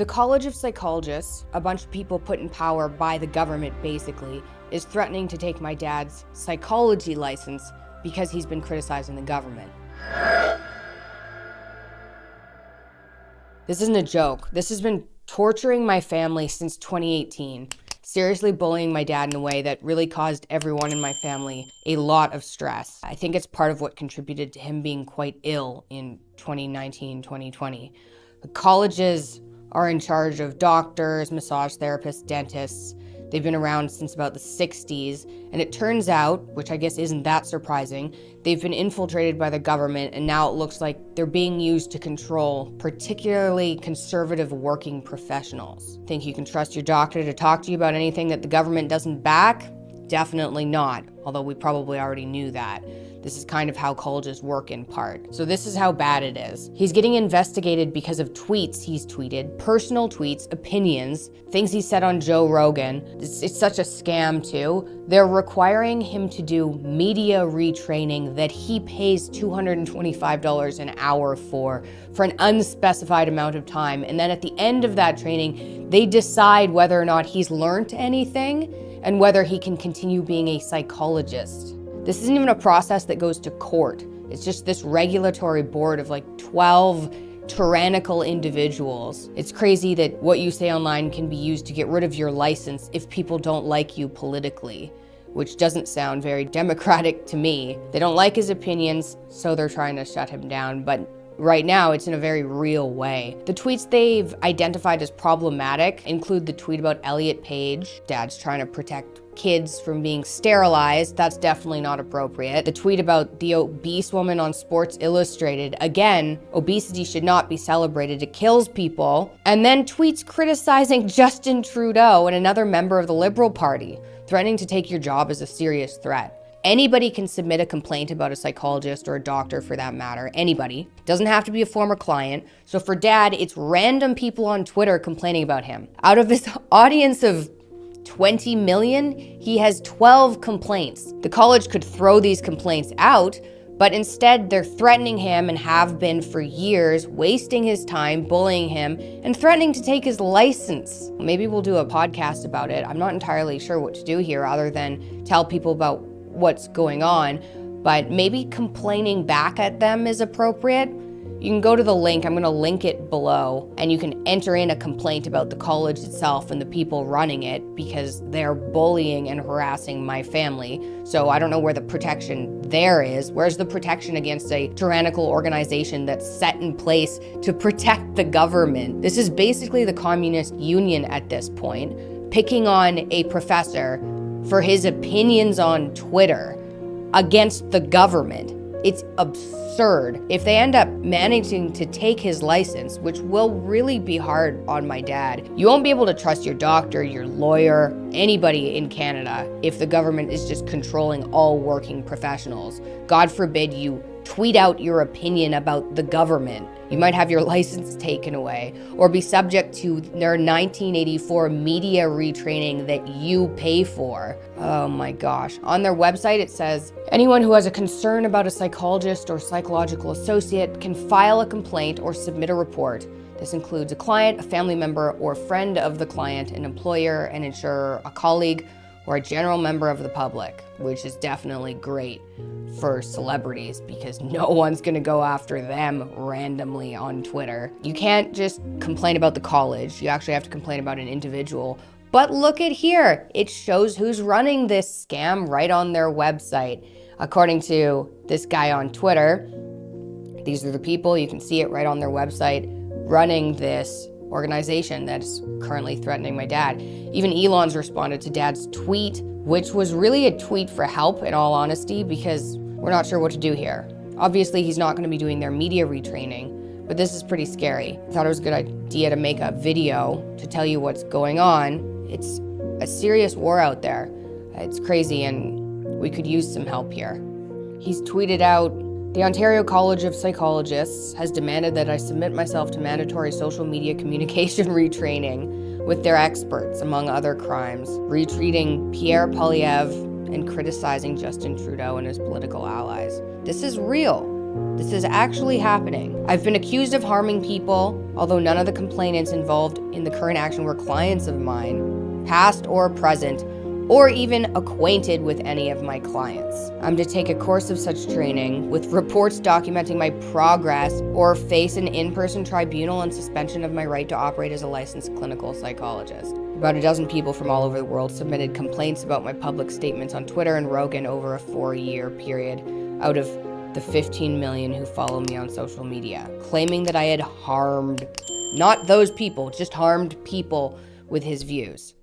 The College of Psychologists, a bunch of people put in power by the government basically, is threatening to take my dad's psychology license because he's been criticizing the government. This isn't a joke. This has been torturing my family since 2018. Seriously bullying my dad in a way that really caused everyone in my family a lot of stress. I think it's part of what contributed to him being quite ill in 2019, 2020. The colleges are in charge of doctors, massage therapists, dentists. They've been around since about the 60s, and it turns out, which I guess isn't that surprising, they've been infiltrated by the government, and now it looks like they're being used to control particularly conservative working professionals. Think you can trust your doctor to talk to you about anything that the government doesn't back? Definitely not, although we probably already knew that. This is kind of how colleges work in part. So this is how bad it is. He's getting investigated because of tweets he's tweeted, personal tweets, opinions, things he said on Joe Rogan. It's such a scam too. They're requiring him to do media retraining that he pays $225 an hour for an unspecified amount of time. And then at the end of that training, they decide whether or not he's learned anything and whether he can continue being a psychologist. This isn't even a process that goes to court. It's just this regulatory board of like 12 tyrannical individuals. It's crazy that what you say online can be used to get rid of your license if people don't like you politically, which doesn't sound very democratic to me. They don't like his opinions, so they're trying to shut him down, but right now, it's in a very real way. The tweets they've identified as problematic include the tweet about Elliot Page. Dad's trying to protect kids from being sterilized. That's definitely not appropriate. The tweet about the obese woman on Sports Illustrated. Again, obesity should not be celebrated. It kills people. And then tweets criticizing Justin Trudeau and another member of the Liberal Party, threatening to take your job as a serious threat. Anybody can submit a complaint about a psychologist or a doctor for that matter. Anybody. Doesn't have to be a former client. So for Dad, it's random people on Twitter complaining about him. Out of his audience of 20 million, he has 12 complaints. The college could throw these complaints out, but instead they're threatening him and have been for years, wasting his time, bullying him, and threatening to take his license. Maybe we'll do a podcast about it. I'm not entirely sure what to do here other than tell people about what's going on, but maybe complaining back at them is appropriate. You can go to the link, I'm gonna link it below, and you can enter in a complaint about the college itself and the people running it because they're bullying and harassing my family. So I don't know where the protection there is. Where's the protection against a tyrannical organization that's set in place to protect the government? This is basically the Communist Union at this point, picking on a professor for his opinions on Twitter against the government. It's absurd. If they end up managing to take his license, which will really be hard on my dad, you won't be able to trust your doctor, your lawyer, anybody in Canada if the government is just controlling all working professionals. God forbid you tweet out your opinion about the government. You might have your license taken away or be subject to their 1984 media retraining that you pay for. Oh my gosh. On their website, it says, anyone who has a concern about a psychologist or psychological associate can file a complaint or submit a report. This includes a client, a family member, or friend of the client, an employer, an insurer, a colleague, or a general member of the public, which is definitely great for celebrities because no one's gonna go after them randomly on Twitter. You can't just complain about the college, you actually have to complain about an individual. But look at here, it shows who's running this scam right on their website. According to this guy on Twitter, these are the people, you can see it right on their website, running this organization that's currently threatening my dad. Even Elon's responded to Dad's tweet, which was really a tweet for help in all honesty, because we're not sure what to do here. Obviously, he's not gonna be doing their media retraining, but this is pretty scary. I thought it was a good idea to make a video to tell you what's going on. It's a serious war out there. It's crazy and we could use some help here. He's tweeted out, the Ontario College of Psychologists has demanded that I submit myself to mandatory social media communication retraining with their experts, among other crimes, retweeting Pierre Poilievre and criticizing Justin Trudeau and his political allies. This is real. This is actually happening. I've been accused of harming people Although none of the complainants involved in the current action were clients of mine, past or present, or even acquainted with any of my clients. I'm to take a course of such training with reports documenting my progress or face an in-person tribunal and suspension of my right to operate as a licensed clinical psychologist. About a dozen people from all over the world submitted complaints about my public statements on Twitter and Rogan over a 4-year period out of the 15 million who follow me on social media, claiming that I had harmed, not those people, just harmed people with his views.